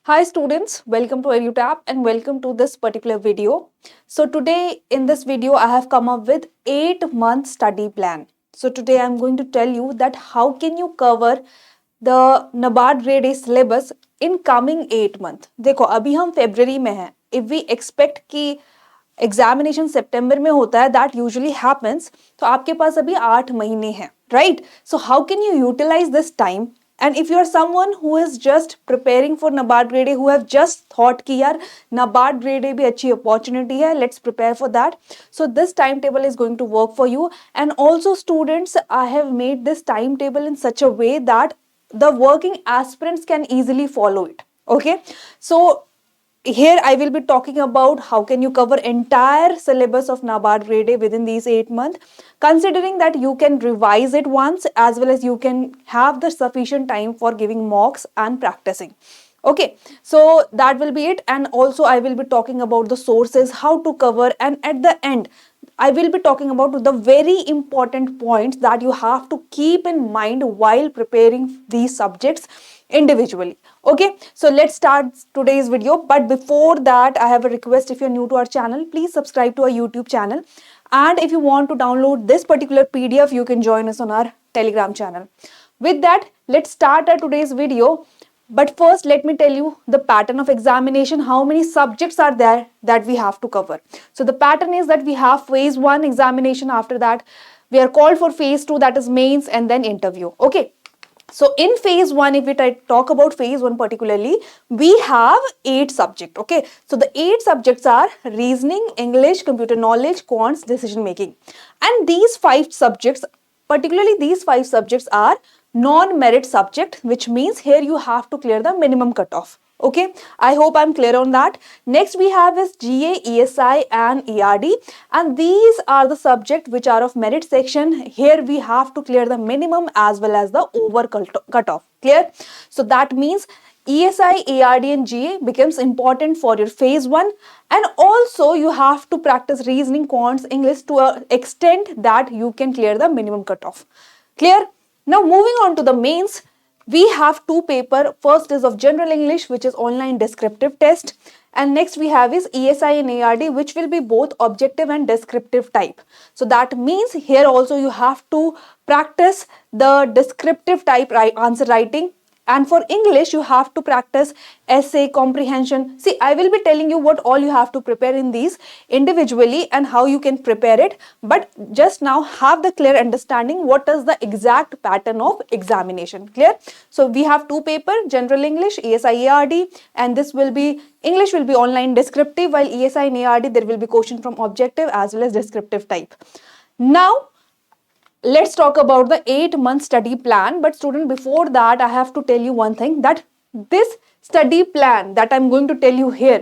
Hi students, welcome to EduTap and welcome to this particular video. So today in this video I have come up with 8-month study plan. So today I'm going to tell you that how can you cover the NABARD grade A syllabus in coming 8 month. देखो अभी हम February में हैं. If we expect कि examination सितंबर में होता है that usually happens तो आपके पास अभी 8 महीने हैं right so how can you utilise this time and if you are someone who is just preparing for NABARD grade A who have just thought कि यार नाबार्ड ग्रेड ए भी अच्छी अपॉर्चुनिटी है let's prepare for that so this time table is going to work for you and also students I have made this time table in such a way that the working aspirants can easily follow it. Okay, so here I will be talking about how can you cover entire syllabus of NABARD grade A within these 8 months, considering that you can revise it once as well as you can have the sufficient time for giving mocks and practicing. Okay, so that will be it, and also I will be talking about the sources, how to cover, and at the end I will be talking about the very important points that you have to keep in mind while preparing these subjects individually. Okay, so let's start today's video, but before that I have a request. If you're new to our channel, please subscribe to our YouTube channel, and if you want to download this particular PDF you can join us on our Telegram channel. With that, let's start our today's video. But first, let me tell you the pattern of examination, how many subjects are there that we have to cover. So the pattern is that we have phase 1 examination, after that we are called for phase 2, that is mains, and then interview. Okay, so in phase 1, if we talk about phase 1 particularly, we have 8 subjects. Okay, so the 8 subjects are reasoning, English, computer knowledge, quants, decision making, and these 5 subjects, particularly these 5 subjects are non-merit subject, which means here you have to clear the minimum cutoff. Okay, I hope I'm clear on that. Next we have is GA, ESI and ERD, and these are the subjects which are of merit section. Here we have to clear the minimum as well as the over cutoff. Clear? So that means ESI, ERD and GA becomes important for your phase 1, and also you have to practice reasoning, quants, English to an extent that you can clear the minimum cutoff. Clear? Now moving on to the mains, we have 2 papers. First is of general English, which is online descriptive test, and next we have is ESI and ARD, which will be both objective and descriptive type. So that means here also you have to practice the descriptive type answer writing. And for English, you have to practice essay, comprehension. See, I will be telling you what all you have to prepare in these individually and how you can prepare it. But just now have the clear understanding what is the exact pattern of examination. Clear? So we have 2 papers, general English, ESI, ARD, and this will be, English will be online descriptive, while ESI and ARD, there will be question from objective as well as descriptive type. Now, let's talk about the 8-month study plan. But student, before that I have to tell you one thing, that this study plan that I'm going to tell you here,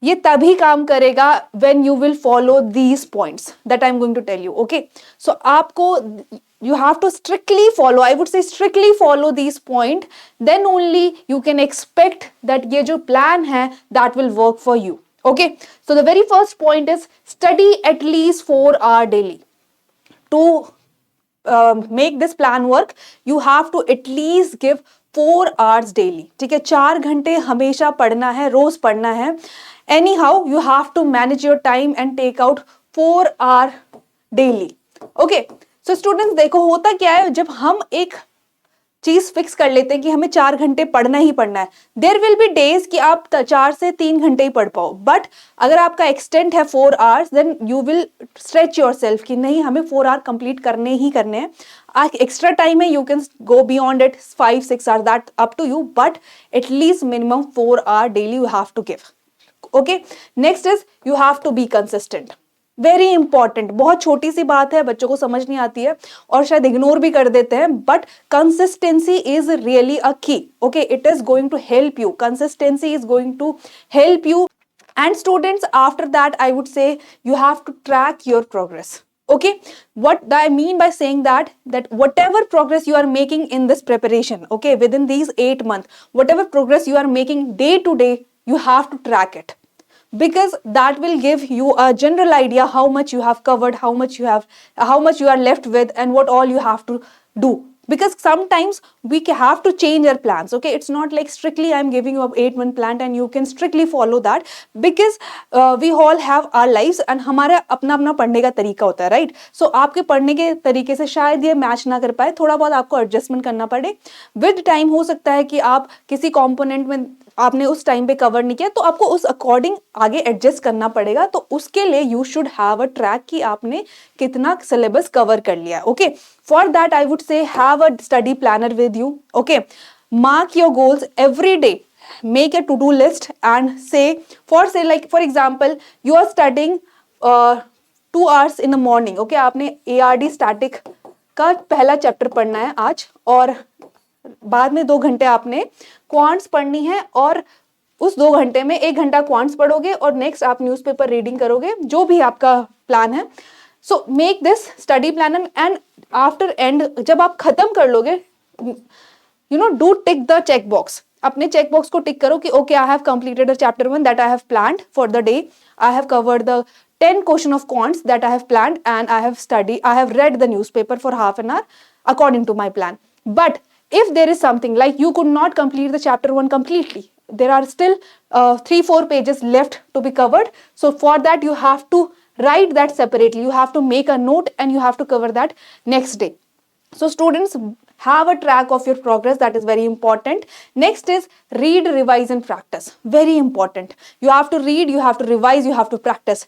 ये तभी काम करेगा when you will follow these points that I'm going to tell you. Okay, so आपको you have to strictly follow, I would say strictly follow these points, then only you can expect that ये जो plan है that will work for you. Okay, so the very first point is study at least 4 hours daily. To make this plan work, you have to at least give 4 hours daily. ठीक है, 4 घंटे हमेशा पढ़ना है, रोज पढ़ना है. Anyhow, you have to manage your time and take out 4 hours daily. Okay, so students, देखो होता क्या है, जब हम एक चीज फिक्स कर लेते हैं कि हमें 4 घंटे पढ़ना ही पढ़ना है, देयर विल बी डेज कि आप 4 से 3 घंटे ही पढ़ पाओ. बट अगर आपका एक्सटेंट है 4 hours, then you will stretch yourself कि नहीं, हमें 4 आवर कंप्लीट करने ही करने हैं. एक्स्ट्रा टाइम है, you can go beyond it 5-6 hours, that up to you, but at least minimum 4 hour daily you have to give. Okay, next is you have to be consistent. Very important, बहुत छोटी सी बात है, बच्चों को समझ नहीं आती है और शायद इग्नोर भी कर देते हैं, but consistency is really a key. Okay, it is going to help you, consistency is going to help you. And students, after that I would say you have to track your progress. Okay, what I mean by saying that whatever progress you are making in this preparation, okay, within these 8 months, whatever progress you are making day to day, you have to track it, because that will give you a general idea how much you have covered, how much you are left with, and what all you have to do because sometimes we have to change our plans. Okay, it's not like strictly I'm giving you a 8-month plan and you can strictly follow that, because we all have our lives and हमारा अपना अपना पढ़ने का तरीका होता है, right. सो आपके पढ़ने के तरीके से शायद ये मैच ना कर पाए, थोड़ा बहुत आपको एडजस्टमेंट करना पड़े. विद टाइम हो सकता है कि आप किसी कॉम्पोनेंट में आपने उस टाइम पे कवर नहीं किया, तो आपको उस अकॉर्डिंग आगे एडजस्ट करना पड़ेगा. तो उसके लिए you should have a track कि आपने कितना सिलेबस कवर कर लिया. Okay, for that I would say have a study planner with you. Okay, mark your goals every day, make a to-do list and say for example you are studying 2 hours in the morning. okay, आपने ARD static का पहला chapter पढ़ना है आज, और बाद में 2 घंटे आपने क्वांट्स पढ़नी है, और उस 2 घंटे में 1 घंटा क्वांट्स पढ़ोगे और नेक्स्ट आप न्यूज़पेपर रीडिंग करोगे, जो भी आपका प्लान है. So make this study plan and after and जब आप खत्म कर लोगे, you know, do tick the check box. अपने चेक बॉक्स को टिक करो कि okay, I have completed the chapter 1 that I have planned for the day. I have covered the 10 question of quants that I have planned, and I have read the newspaper for half an hour according to my plan. But if there is something like you could not complete the chapter 1 completely, there are still 3-4 pages left to be covered. So for that you have to write that separately. You have to make a note and you have to cover that next day. So students, have a track of your progress. That is very important. Next is read, revise and practice. Very important. You have to read, you have to revise, you have to practice.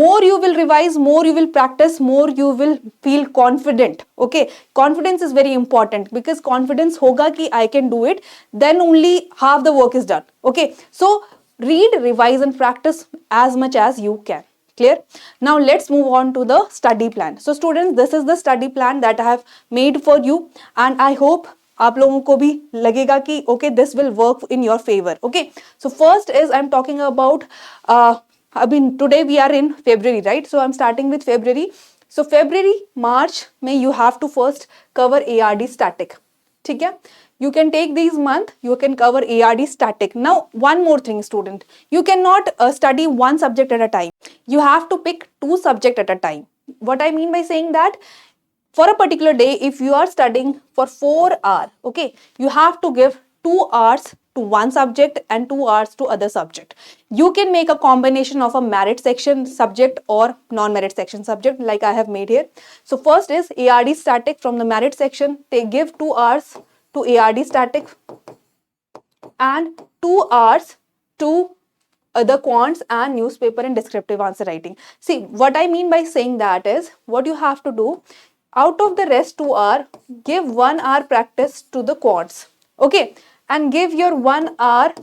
More you will revise, more you will practice, more you will feel confident. Okay, confidence is very important, because confidence hoga ki I can do it, then only half the work is done. Okay, so read, revise and practice as much as you can. Clear? Now let's move on to the study plan. So students, this is the study plan that I have made for you, and I hope आप लोगों को भी लगेगा कि okay, this will work in your favor. Okay, so first is I'm talking about I mean today we are in February, right? So I'm starting with February. So February, March में you have to first cover ARD static. ठीक है? You can take these month, you can cover ARD static. Now one more thing student, you cannot study one subject at a time. You have to pick 2 subjects at a time. What I mean by saying that, for a particular day, if you are studying for 4 hours, okay, you have to give 2 hours to one subject and 2 hours to other subject. You can make a combination of a merit section subject or non-merit section subject like I have made here. So first is ARD static. From the merit section, they give 2 hours to ARD static and 2 hours to other quants and newspaper and descriptive answer writing. See, what I mean by saying that is, what you have to do, out of the rest 2 hour, give 1 hour practice to the quants. Okay, and give your 1 hour,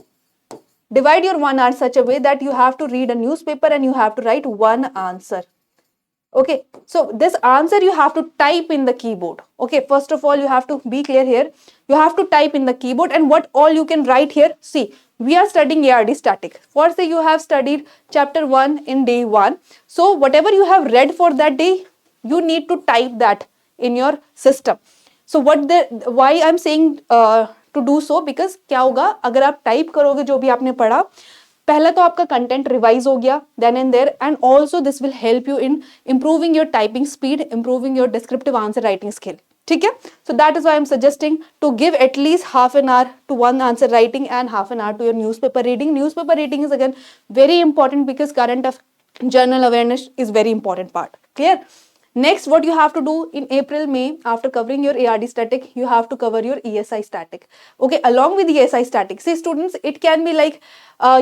divide your 1 hour such a way that you have to read a newspaper and you have to write 1 answer. Okay, so this answer you have to type in the keyboard. Okay, first of all you have to be clear here, you have to type in the keyboard, and what all you can write here. See, we are studying ARD static. First say you have studied chapter 1 in day 1, so whatever you have read for that day, you need to type that in your system. So why I'm saying to do so, because क्या होगा अगर आप type करोगे जो भी आपने पढ़ा, पहला तो आपका कंटेंट रिवाइज हो गया then and there, and also this will help you in improving your typing speed, improving your descriptive answer writing skill. ठीक है? So that is why I am suggesting to give at least half an hour to one answer writing and half an hour to your newspaper reading. Newspaper reading is again very important because current of general awareness is very important part. Clear? Next, what you have to do in April, May, after covering your ARD static, you have to cover your ESI static. Okay, along with the ESI static, see students, it can be like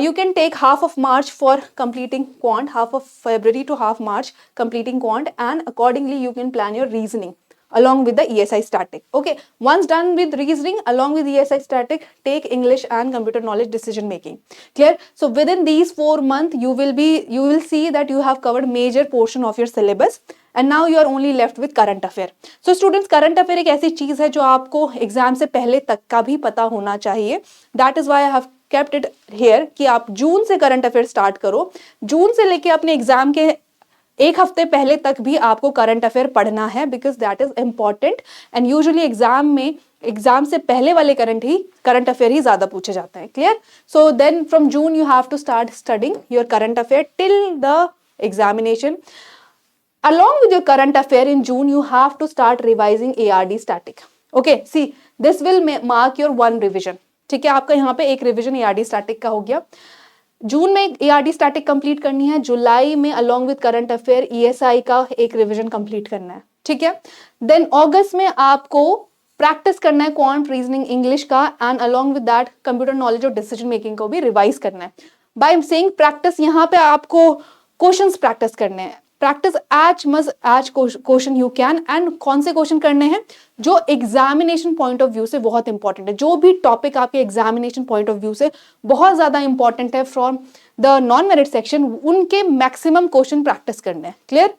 you can take half of March for completing quant, half of February to half March completing quant, and accordingly you can plan your reasoning along with the ESI static. Okay, once done with reasoning along with ESI static, take English and computer knowledge decision making. Clear? So within these 4 months you will see that you have covered major portion of your syllabus, and now you are only left with current affair. So students, current affair एक ऐसी चीज है जो आपको exam से पहले तक का भी पता होना चाहिए. That is why I have kept it here कि आप जून से करंट अफेयर स्टार्ट करो. जून से लेके अपने एग्जाम के 1 हफ्ते पहले तक भी आपको करंट अफेयर पढ़ना है, because that is important, and usually exam से पहले वाले करंट अफेयर ही ज्यादा पूछे जाते हैं. Clear? So then from June you have to start studying your current affair till the examination. Along with your current affair in June, you have to start revising ARD static. Okay, see this will mark your one revision. ठीक है, आपका यहाँ पे एक revision ARD static का हो गया। जून में एआरडी स्टैटिक कंप्लीट करनी है, जुलाई में along with current affair ESI का एक रिवीजन कंप्लीट करना है। ठीक है, देन अगस्त में आपको प्रैक्टिस करना है क्वांट रीजनिंग इंग्लिश का, and along with that computer knowledge और डिसीजन मेकिंग को भी रिवाइज करना है। बाय सेइंग प्रैक्टिस, यहाँ पे आपको क्वेश्चंस प्रैक्टिस करने हैं। Practice as much as question you can, and कौन से क्वेश्चन करने हैं जो एग्जामिनेशन पॉइंट ऑफ व्यू से बहुत इंपॉर्टेंट है। जो भी टॉपिक आपके एग्जामिनेशन पॉइंट ऑफ व्यू से बहुत ज्यादा इंपॉर्टेंट है from the non merit section, उनके मैक्सिमम क्वेश्चन प्रैक्टिस करने हैं। Clear?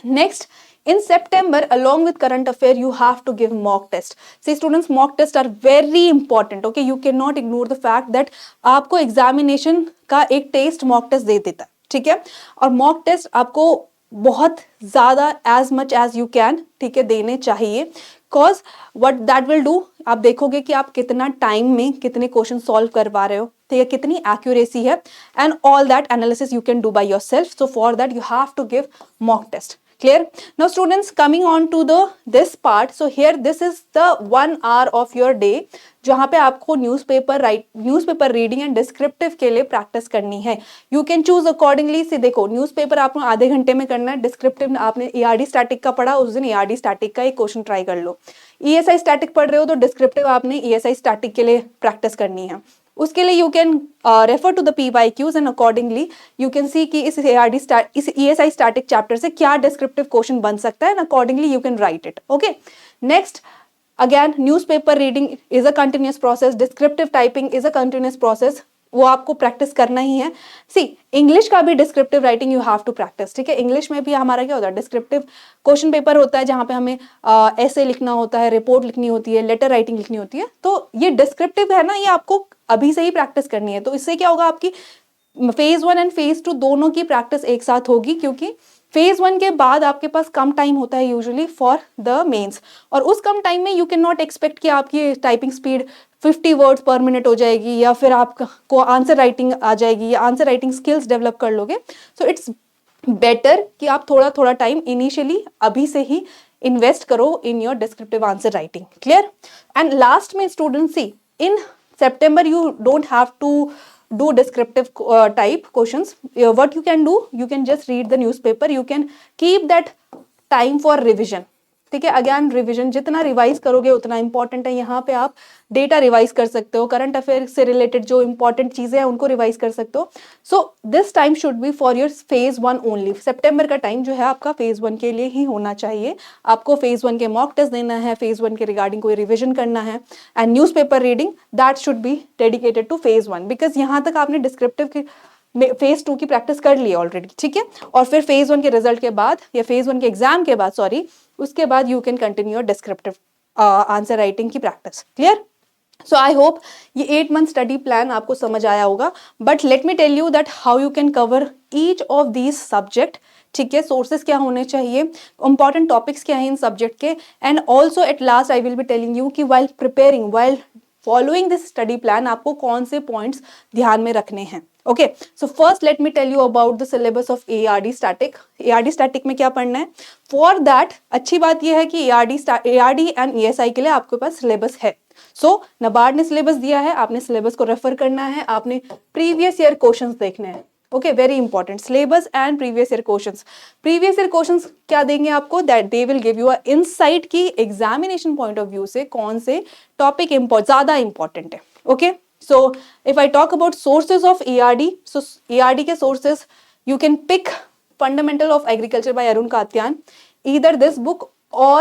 Next, in September, along with current affair, you have to give mock test. See students, mock tests are very important. Okay, you cannot ignore the fact that आपको examination का एक test mock test दे देता है। ठीक है, और mock test आपको बहुत ज्यादा as much as you can, ठीक है, देने चाहिए। cause what that will do, आप देखोगे कि आप कितना टाइम में कितने क्वेश्चन सॉल्व करवा रहे हो, ठीक है, कितनी एक्यूरेसी है, and all that analysis you can do by yourself. So for that you have to give mock test. Clear? Now students, coming on to this part, so here this is the 1 hour of your day जहाँ पे आपको newspaper reading and descriptive के लिए practice करनी है। You can choose accordingly. से देखो, newspaper आपको आधे घंटे में करना है, डिस्क्रिप्टिव आपने एआरडी स्टैटिक का पढ़ा, उस दिन एआरडी स्टैटिक का एक क्वेश्चन ट्राई कर लो। ईएसआई स्टैटिक पढ़ रहे हो तो डिस्क्रिप्टिव आपने ईएसआई स्टैटिक के लिए प्रैक्टिस करनी है। उसके लिए you can refer to the PYQs and accordingly you can see कि इस ESI स्टैटिक चैप्टर से क्या डिस्क्रिप्टिव क्वेश्चन बन सकता है, and accordingly you can write it. Okay, next, again newspaper reading is a continuous process, descriptive typing is a continuous process, वो आपको practice करना ही है। सी इंग्लिश का भी descriptive writing you have to practice. ठीक है, इंग्लिश में भी हमारा क्या होता है, डिस्क्रिप्टिव क्वेश्चन पेपर होता है जहाँ पे हमें ऐसे लिखना होता है, रिपोर्ट लिखनी होती है, लेटर राइटिंग लिखनी होती है। तो ये डिस्क्रिप्टिव है ना, ये आपको अभी से ही प्रैक्टिस करनी है। तो इससे क्या होगा, आपकी फेज 1 एंड फेज 2 दोनों की प्रैक्टिस एक साथ होगी, क्योंकि फेज 1 के बाद आपके पास कम टाइम होता है यूजुअली फॉर द मेंस, और उस कम टाइम में यू कैन नॉट एक्सपेक्ट कि आपकी टाइपिंग स्पीड 50 वर्ड्स पर मिनट हो जाएगी, या फिर आपको आंसर राइटिंग आ जाएगी, या आंसर राइटिंग स्किल्स डेवलप कर लोगे। सो इट्स बेटर कि आप थोड़ा थोड़ा टाइम इनिशियली अभी से ही इन्वेस्ट करो in your descriptive answer writing. Clear? And last में student, see in September you don't have to do descriptive type questions. What you can do, you can just read the newspaper, you can keep that time for revision. ठीक है, again revision जितना revise करोगे उतना important है। यहाँ पे आप data revise कर सकते हो, करंट अफेयर से रिलेटेड जो इंपॉर्टेंट चीजें हैं उनको रिवाइज कर सकते हो। So this time should be for your phase 1 only. सितंबर का टाइम जो है आपका फेज 1 के लिए ही होना चाहिए। आपको फेज 1 के मॉक टेस्ट देना है, फेज 1 के रिगार्डिंग कोई रिविजन करना है, and news paper reading that should be dedicated two phase 1, because यहाँ तक आपने डिस्क्रिप्टिव की फेज 2 की प्रैक्टिस कर ली ऑलरेडी। ठीक है, और फिर फेज 1 के रिजल्ट के बाद, या फेज 1 के एग्जाम के बाद, सॉरी, उसके बाद you can continue descriptive answer writing की practice. Clear? So I hope ये 8 मंथ स्टडी प्लान आपको समझ आया होगा, but let me tell you that how you can cover each of these subject. ठीक है, सोर्सेस क्या होने चाहिए, इंपॉर्टेंट टॉपिक्स क्या है इन सब्जेक्ट के, and also at last I will be telling you कि while following this study plan आपको कौन से पॉइंट्स ध्यान में रखने हैं। Okay, so first let me tell you about the syllabus of ARD static. ARD static में क्या पढ़ना है? फॉर दैट अच्छी बात यह है कि एआरडी एंड ईएसआई के लिए आपके पास सिलेबस है। सो नाबार्ड ने सिलेबस दिया है, आपने सिलेबस को रेफर करना है, आपने प्रीवियस ईयर क्वेश्चंस देखने हैं। Okay, very important, syllabus and previous year questions. Previous year questions क्या देंगे आपको? That they will give you a insight की एग्जामिनेशन पॉइंट ऑफ व्यू से कौन से टॉपिक ज्यादा इंपॉर्टेंट है। Okay, so if I talk about sources of ERD, so ERD के sources you can pick Fundamental of Agriculture by Arun Katyan, either this book or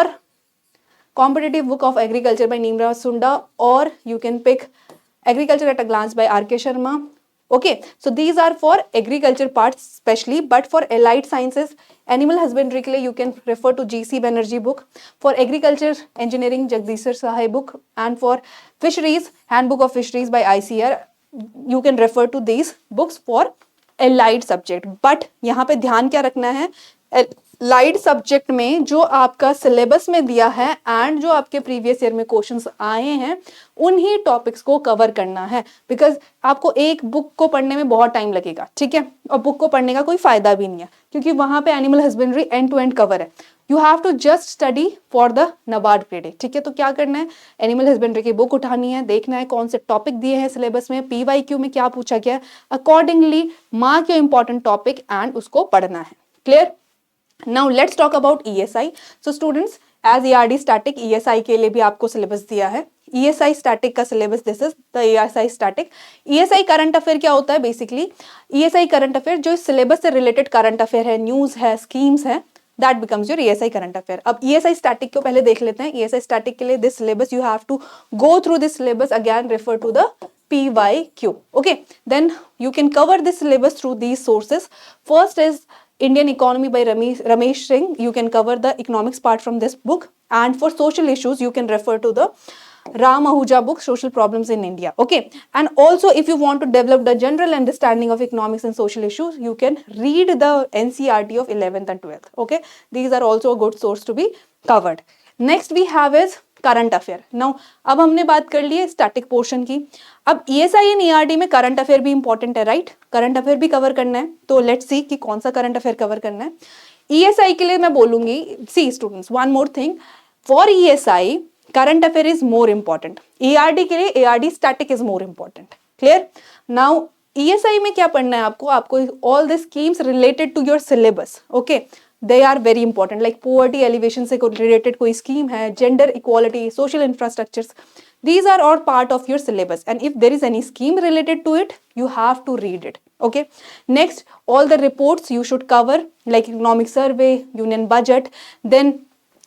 Competitive Book of Agriculture by Neemraj Sunda, or you can pick Agriculture at a Glance by R.K. Sharma. Okay, so these are for agriculture parts especially, but for allied sciences, animal husbandry के लिए you can refer to G.C. Banerjee book, for agriculture engineering Jagdishwar Sahai book, and for fisheries Handbook of Fisheries by ICR, you can refer to these books for allied subject. But यहाँ पे ध्यान क्या रखना है, light subject में जो आपका syllabus में दिया है एंड जो आपके प्रीवियस ईयर में क्वेश्चंस आए हैं उन्हीं टॉपिक्स को कवर करना है, बिकॉज आपको एक बुक को पढ़ने में बहुत टाइम लगेगा, ठीक है, और बुक को पढ़ने का कोई फायदा भी नहीं है क्योंकि वहां पे animal husbandry end to end cover है। You have to just study for the NABARD grade, ठीक है। तो क्या करना है, एनिमल हस्बेंड्री की बुक उठानी है, देखना है कौन से टॉपिक दिए हैं सिलेबस में, PYQ में क्या पूछा गया, accordingly mark your important topic and उसको पढ़ना है। Clear? Now let's talk about ESI. So students, as ERD static, ESI के लिए भी आपको सिलेबस दिया है। ESI static का syllabus, this is the ESI static. ESI current affair क्या होता है बेसिकली? ESI करंट अफेयर जो सिलेबस से रिलेटेड करंट अफेयर है, न्यूज है, स्कीम्स है, that becomes your ESI current affair. अब ESI static को पहले देख लेते हैं। ESI static के लिए this syllabus you have to go through this syllabus, again refer to the PYQ. Okay, then you can cover this syllabus through these sources. First is Indian Economy by Ramesh Singh. You can cover the economics part from this book, and for social issues you can refer to the Ram Ahuja book, Social Problems in India. Okay, and also if you want to develop the general understanding of economics and social issues, you can read the NCERT of 11th and 12th. Okay, these are also a good source to be covered. Next we have is current affair. Now अब हमने बात कर ली है static portion की। अब ESI and ERD में current affair भी important है, राइट? करंट अफेयर भी कवर करना है, तो लेट्स सी कि कौन सा करंट अफेयर कवर करना है। ESI के लिए मैं बोलूंगी, see students, one more thing, for ESI current affair is more important, ERD के लिए ARD static is more important. Clear? Now ESI में क्या पढ़ना है आपको? आपको all the schemes related to your syllabus, okay, they are very important, like poverty alleviation से related कोई scheme है, gender equality, social infrastructures, these are all part of your syllabus, and if there is any scheme related to it, you have to read it. Okay, next, all the reports you should cover, like economic survey, union budget, then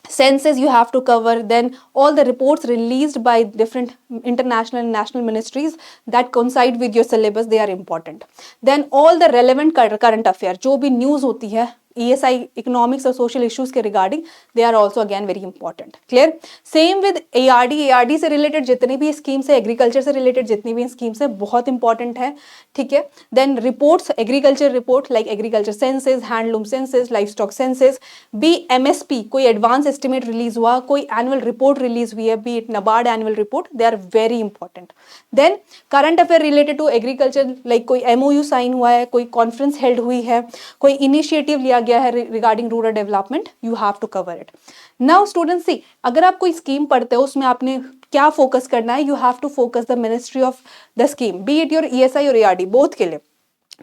census you have to cover, then all the reports released by different international and national ministries that coincide with your syllabus, they are important. Then all the relevant current affair, जो भी news होती है ESI economics और social issues के regarding, they are also again very important. Clear? Same with ARD से related जितनी भी schemes है, agriculture से related जितनी भी schemes है, बहुत important है, ठीक है? Then reports, agriculture report like agriculture census, handloom census, livestock census, be MSP, कोई advance estimate release हुआ, कोई annual report release हुई है, be it NABARD annual report, they are very important. Then current affair related to agriculture, like कोई MOU sign हुआ है, कोई conference held हुई है, कोई initiative लिया गया है regarding rural development, you have to cover it. Now students see, अगर आप कोई स्कीम पढ़ते हो उसमें आपने क्या फोकस करना है, you have to focus the ministry of the scheme, be it your ESI और ARD, बोथ के लिए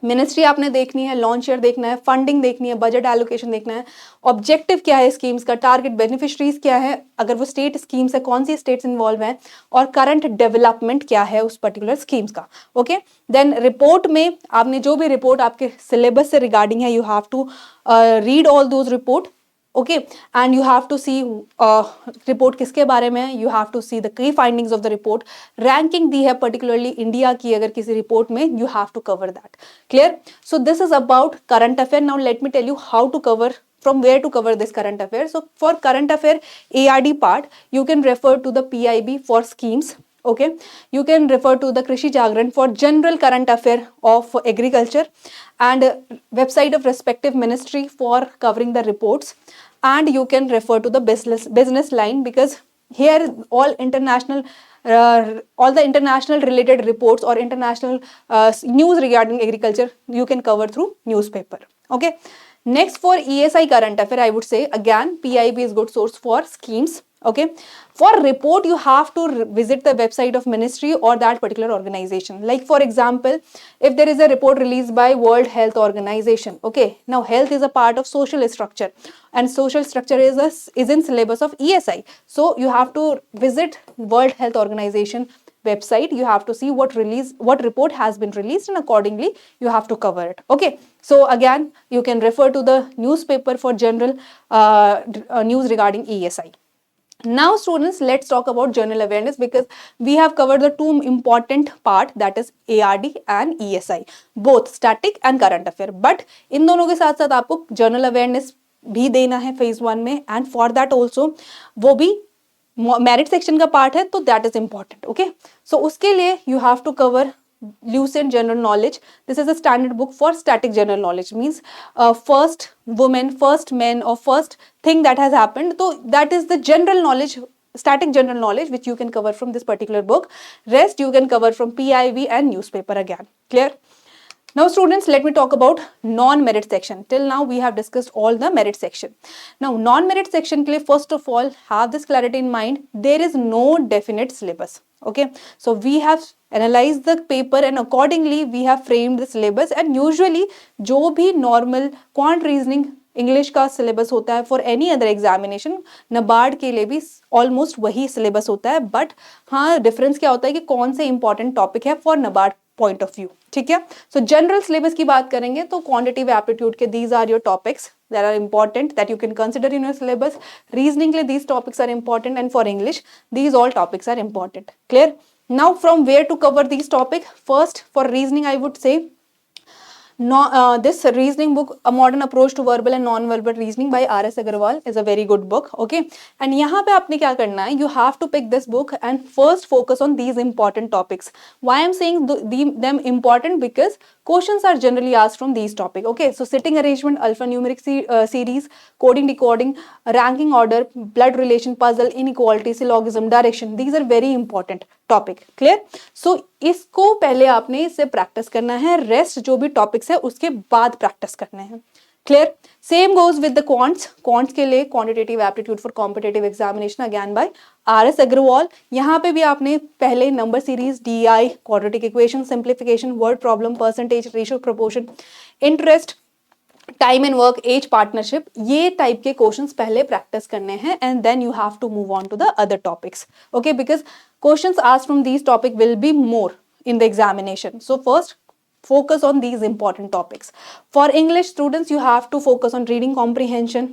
मिनिस्ट्री आपने देखनी है, लॉन्च ईयर देखना है, फंडिंग देखनी है, बजट एलोकेशन देखना है, ऑब्जेक्टिव क्या है स्कीम्स का, टारगेट बेनिफिशरीज क्या है, अगर वो स्टेट स्कीम्स है कौन सी स्टेट्स इन्वॉल्व हैं, और करंट डेवलपमेंट क्या है उस पर्टिकुलर स्कीम्स का। ओके, देन रिपोर्ट में आपने जो भी रिपोर्ट आपके सिलेबस से रिगार्डिंग है, you have to read all those report, okay, and you have to see report किसके बारे में है, you have to see the key findings of the report, ranking दी है पर्टिकुलरली इंडिया की अगर किसी रिपोर्ट में, you have to cover that. Clear? So this is about current affair. Now let me tell you how to cover, from where to cover this current affair. So for current affair ARD part, you can refer to the PIB for schemes. Okay, you can refer to the Krishi Jagran for general current affair of agriculture, and website of respective ministry for covering the reports, and you can refer to the business line, because here all the international related reports or international news regarding agriculture you can cover through newspaper. Okay, next for ESI current affair, I would say again PIB is good source for schemes. Okay, for report you have to visit the website of ministry or that particular organization. Like for example, if there is a report released by World Health Organization, okay, now health is a part of social structure, and social structure is in syllabus of ESI, so you have to visit World Health Organization website, you have to see what report has been released, and accordingly you have to cover it. Okay, so again you can refer to the newspaper for general news regarding ESI. Now students, let's talk about general awareness, because we have covered the two important part, that is ARD and ESI, both static and current affair, but इन दोनों के साथ साथ आपको general awareness भी देना है phase 1 में, and for that also वो भी मेरिट सेक्शन का पार्ट है, तो that is important. Okay, so उसके लिए you have to cover Lucent General Knowledge. This is a standard book for static general knowledge, means first woman, first men, or first thing that has happened. So that is the general knowledge, static general knowledge, which you can cover from this particular book. Rest you can cover from PIV and newspaper again. Clear? Now students, let me talk about non-merit section. Till now we have discussed all the merit section. Now non-merit section के लिए first of all have this clarity in mind, there is no definite syllabus. Okay, so we have analyzed the paper and accordingly we have framed the syllabus, and usually जो भी normal quant reasoning English का syllabus होता है for any other examination, NABARD के लिए भी almost वही syllabus होता है, बट हाँ डिफरेंस क्या होता है कि कौन से इंपॉर्टेंट टॉपिक है for NABARD point of view. ठीक है, सो जनरल सिलेबस की बात करेंगे तो क्वांटिटेटिव एप्टीट्यूड के these are your topics that are important that you can consider in your syllabus. Reasoning के लिए these topics are important, and for English these all topics are important. Clear? Now from where to cover these topics? First, for reasoning I would say this reasoning book, A Modern Approach to Verbal and Non-Verbal Reasoning by R.S. Agarwal is a very good book. Okay, and यहाँ पे आपने क्या करना है, you have to pick this book and first focus on these important topics. Why I'm saying them important? Because questions are generally asked from these topics. Okay, so sitting arrangement, alphanumeric series, coding, decoding, ranking order, blood relation, puzzle, inequality, syllogism, direction, these are very important topic. Clear? So इसको पहले आपने इससे practice करना है, rest जो भी topics है उसके बाद प्रैक्टिस करने हैं. Clear? Same goes with the quants के लिए quantitative aptitude for competitive examination again by R S. Agarwal. यहाँ पे भी आपने पहले number series, DI, quadratic equation, simplification, word problem, percentage, ratio, proportion, interest, time and work, age, partnership, ये type के questions पहले प्रैक्टिस करने हैं, and then you have to move on to the other topics. Okay, because questions asked from these topic will be more in the examination. So first focus on these important topics. For English students, you have to focus on reading comprehension,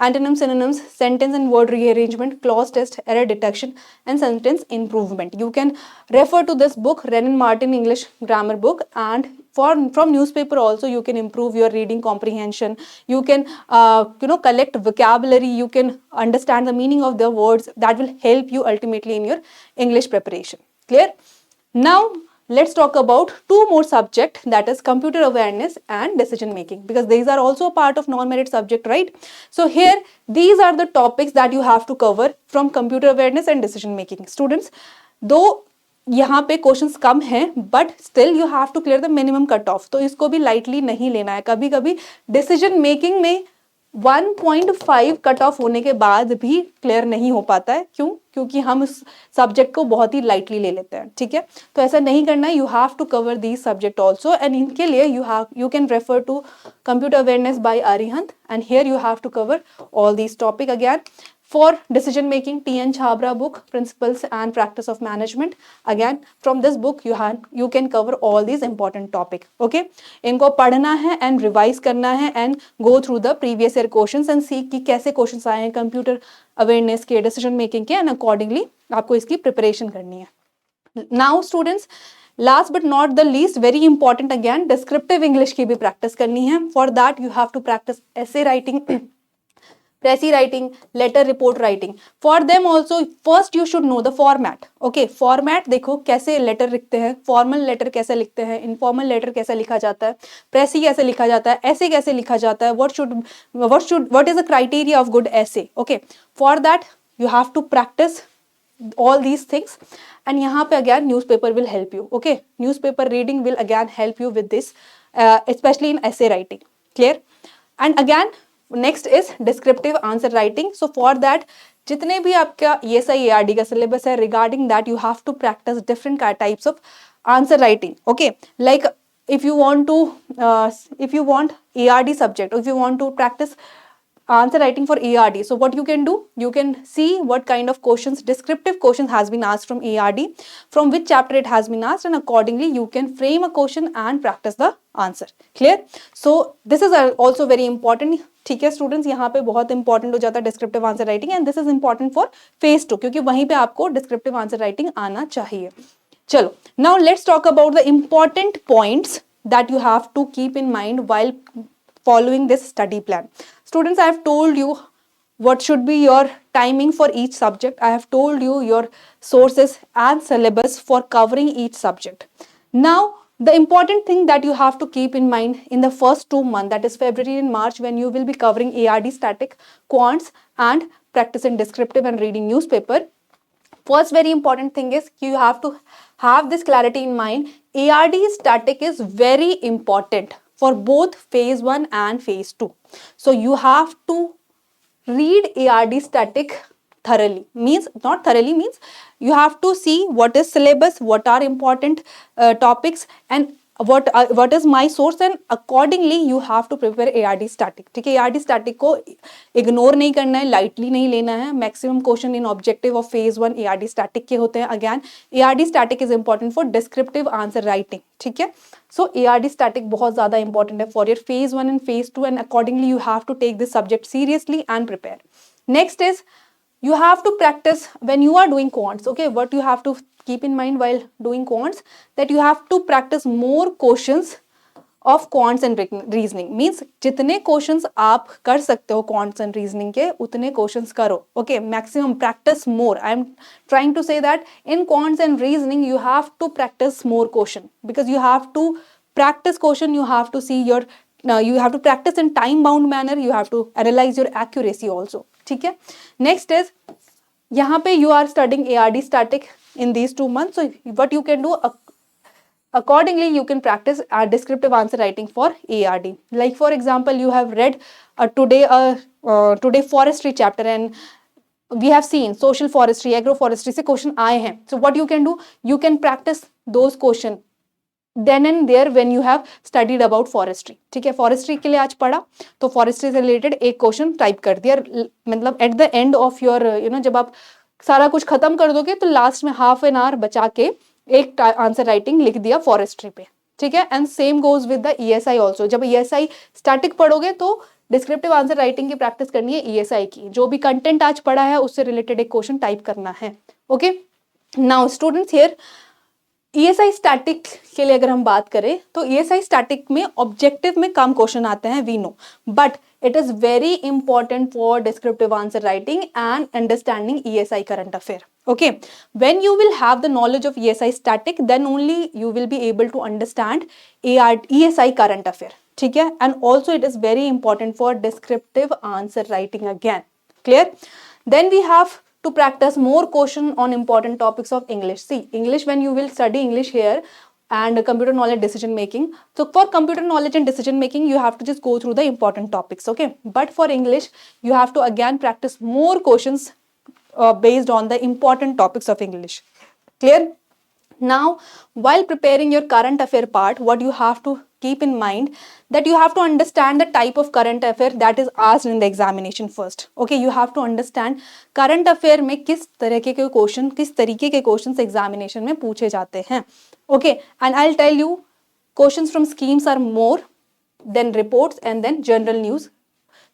antonyms, synonyms, sentence and word rearrangement, clause test, error detection, and sentence improvement. You can refer to this book, Wren and Martin English Grammar Book, and from newspaper also you can improve your reading comprehension. You can collect vocabulary, you can understand the meaning of the words. That will help you ultimately in your English preparation. Clear? Now let's talk about two more subjects, that is computer awareness and decision making, because these are also a part of non-merit subject, right? So here these are the topics that you have to cover from computer awareness and decision making. Students, though यहाँ पे questions कम हैं but still you have to clear the minimum cut off, तो इसको भी lightly नहीं लेना है. कभी कभी डिसीजन मेकिंग में 1.5 कट ऑफ होने के बाद भी क्लियर नहीं हो पाता है. क्यों? क्योंकि हम उस सब्जेक्ट को बहुत ही लाइटली ले लेते हैं. ठीक है, तो ऐसा नहीं करना है. You have to cover these subject also, and इनके लिए you can refer to computer awareness by Arihant, and here you have to cover all these topic again. For decision making, T.N. Chhabra book, Principles and Practice of Management. Again, from this book you can cover all these important topic. Okay, इनको पढ़ना है and revise करना है and go through the previous year questions and see कि कैसे questions आए हैं computer awareness के, decision making के, and accordingly आपको इसकी preparation करनी है. Now students, last but not the least, very important again, descriptive English की भी practice करनी है. For that you have to practice essay writing, Pressy writing, letter report writing. For them also, first you should know the format. Okay, format देखो कैसे letter लिखते हैं, formal letter कैसे लिखते हैं, informal letter कैसे लिखा जाता है, pressy कैसे लिखा जाता है, essay कैसे लिखा जाता है, what is the criteria of good essay. Okay, for that you have to practice all these things, and यहाँ पे again newspaper will help you. Okay, newspaper reading will again help you with this, especially in essay writing. Clear? And again next is descriptive answer writing. So for that जितने भी आपका ESI ARD का syllabus है, regarding that you have to practice different types of answer writing. Okay, like if you want ARD subject, or if you want to practice answer writing for ARD, so what you can do, you can see what kind of questions, descriptive questions has been asked from ARD, from which chapter it has been asked, and accordingly you can frame a question and practice the answer. Clear? So this is also very important. ठीक है students, यहाँ पे बहुत important हो जाता है descriptive answer writing, and this is important for phase 2, क्योंकि वहीं पे आपको डिस्क्रिप्टिव आंसर राइटिंग आना चाहिए. चलो, now let's talk about the important points that you have to keep in mind while following this study plan. Students, I have told you what should be your timing for each subject. I have told you your sources and syllabus for covering each subject. Now, the important thing that you have to keep in mind in the first 2 months, that is February and March, when you will be covering ARD static, quants, and practicing descriptive and reading newspaper. First very important thing is you have to have this clarity in mind. ARD static is very important for both phase 1 and phase 2. So you have to read ARD static thoroughly. Means not thoroughly means you have to see what is syllabus, what are important topics, and what is my source, and accordingly you have to prepare ARD static. ठीक है, ARD static को ignore नहीं करना है, lightly नहीं लेना है. Maximum question in objective of phase 1 ARD static के होते हैं. Again ARD static is important for descriptive answer writing. ठीक है, सो ARD static बहुत ज्यादा इंपॉर्टेंट है for your phase 1 and phase 2, and accordingly you have to take this subject seriously and prepare. Next is you have to practice when you are doing quants. Okay, what you have to keep in mind while doing quants, that you have to practice more questions of quants and reasoning. Means जितने questions आप कर सकते हो quants and reasoning के, उतने questions करो. Okay, maximum practice more. I am trying to say that in quants and reasoning you have to practice more question, because you have to practice question, you have to see your you have to practice in time bound manner, you have to analyze your accuracy also. ठीक है, next is यहाँ पे you are studying ARD static in these 2 months. So what you can do, accordingly you can practice descriptive answer writing for ARD. Like for example, you have read today forestry chapter, and we have seen social forestry, agroforestry से question आए हैं. So what you can do, you can practice those question then and there when you have studied about forestry. ठीक है, forestry के लिए आज पढ़ा तो forestry से related एक क्वेश्चन टाइप कर दिया. मतलब at the end of your जब आप सारा कुछ खत्म कर दोगे तो लास्ट में हाफ एन आवर बचा के एक आंसर राइटिंग लिख दिया फॉरेस्ट्री पे. ठीक है, and same goes with the ESI also. जब ESI स्टैटिक पढ़ोगे तो डिस्क्रिप्टिव आंसर राइटिंग की प्रैक्टिस करनी है. ESI की जो भी कंटेंट आज पढ़ा है उससे रिलेटेड एक क्वेश्चन टाइप करना है. Okay, now students here ESI static के लिए अगर हम बात करें तो ESI स्टैटिक में ऑब्जेक्टिव में कम क्वेश्चन आते हैं, we know, but it is very important for descriptive answer writing and understanding ESI current affair. Okay, when you will have the knowledge of ESI static, then only you will be able to understand ESI current affair. ठीक है, and also it is very important for descriptive answer writing again. Clear? Then we have to practice more question on important topics of English. See, English, when you will study English here, and computer knowledge decision making. So for computer knowledge and decision making, you have to just go through the important topics. Okay, but for English, you have to again practice more questions based on the important topics of English. Clear? Now, while preparing your current affair part, what you have to keep in mind, that you have to understand the type of current affair that is asked in the examination first. Okay, you have to understand current affair में किस तरह के question, किस तरीके के questions examination में पूछे जाते हैं. Okay, and I'll tell you, questions from schemes are more, then reports, and then general news.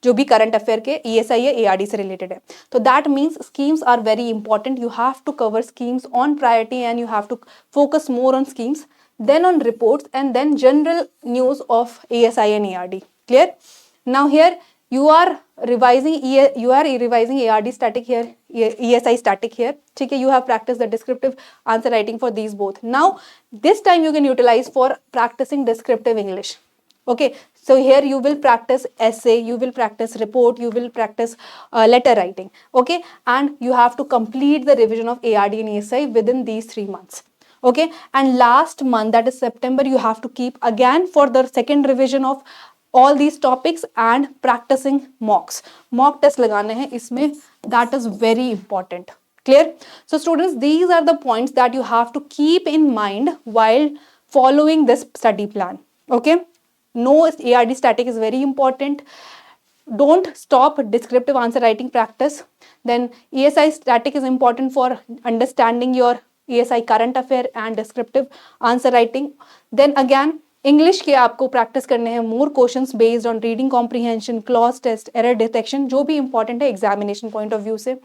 जो भी करंट अफेयर के ESI या ARD से रिलेटेड है. तो that means schemes are very important. You have to cover schemes on priority and you have to focus more on schemes, then on reports, and then general news of ASI and ARD. Clear? Now here you are revising ARD static here, ESI static here. ठीक है, you have practiced the descriptive answer writing for these both. Now this time you can utilize for practicing descriptive English. Okay, so here you will practice essay, you will practice report, you will practice letter writing. Okay, and you have to complete the revision of ARD and ESI within these 3 months. Okay, and last month, that is September, you have to keep again for the second revision of all these topics and practicing mocks. Mock test लगाने हैं इसमें, that is very important. Clear? So students, these are the points that you have to keep in mind while following this study plan. Okay, no, ARD static is very important. Don't stop descriptive answer writing practice. Then ESI static is important for understanding your ESI current affair and descriptive answer writing. Then again, English के आपको practice करने हैं more questions based on reading comprehension, clause test, error detection, जो भी important है examination point of view से.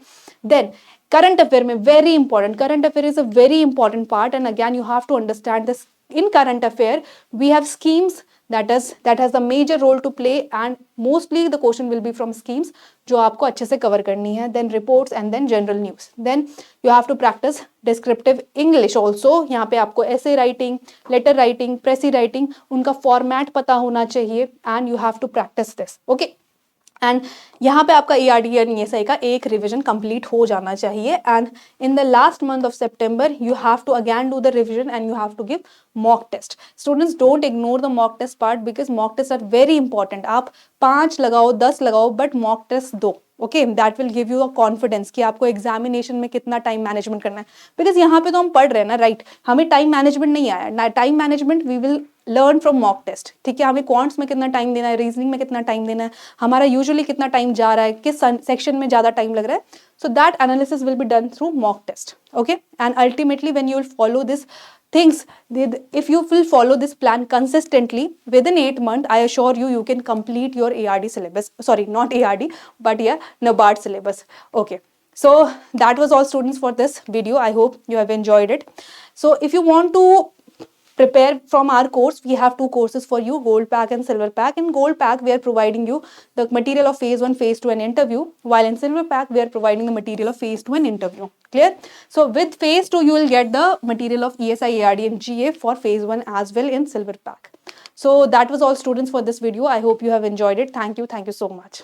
Then current affair में very important, current affair is a very important part, and again you have to understand this. In current affair we have schemes, that has the major role to play, and mostly the question will be from schemes जो आपको अच्छे से cover करनी है, then reports and then general news. Then you have to practice descriptive English also. यहाँ पे आपको essay writing, letter writing, pressy writing, उनका format पता होना चाहिए, and you have to practice this. Okay. And यहाँ पे आपका ERD यानी ESI का एक रिविजन कंप्लीट हो जाना चाहिए, and in the last month of September you have to again do the revision and you have to give mock test. Students don't ignore the mock test part because mock test are very important. आप 5 लगाओ 10 लगाओ but mock test दो. Okay, that will give you a confidence कि आपको examination में कितना time management करना है. बिकॉज यहाँ पे तो हम पढ़ रहे हैं ना, राइट, हमें टाइम मैनेजमेंट नहीं आया. Time management we will learn from mock test. ठीक है, हमें क्वांट्स में कितना टाइम देना है, रीजनिंग में कितना टाइम देना है, हमारा यूजुअली कितना टाइम जा रहा है, किस सेक्शन में ज़्यादा टाइम लग रहा है. So that analysis will be done through mock test. Okay, and ultimately when you will follow this things, if you will follow this plan consistently within 8 months, I assure you, you can complete your ARD syllabus. Sorry, not ARD, but yeah, NABARD syllabus. Okay, so that was all students for this video. I hope you have enjoyed it. So if you want to prepare from our course, we have 2 courses for you, gold pack and silver pack. In gold pack we are providing you the material of phase 1, phase 2 and interview, while in silver pack we are providing the material of phase 2 and interview. Clear? So with phase 2 you will get the material of ESI, ARD and GA for phase 1 as well in silver pack. So that was all students for this video. I hope you have enjoyed it. Thank you so much.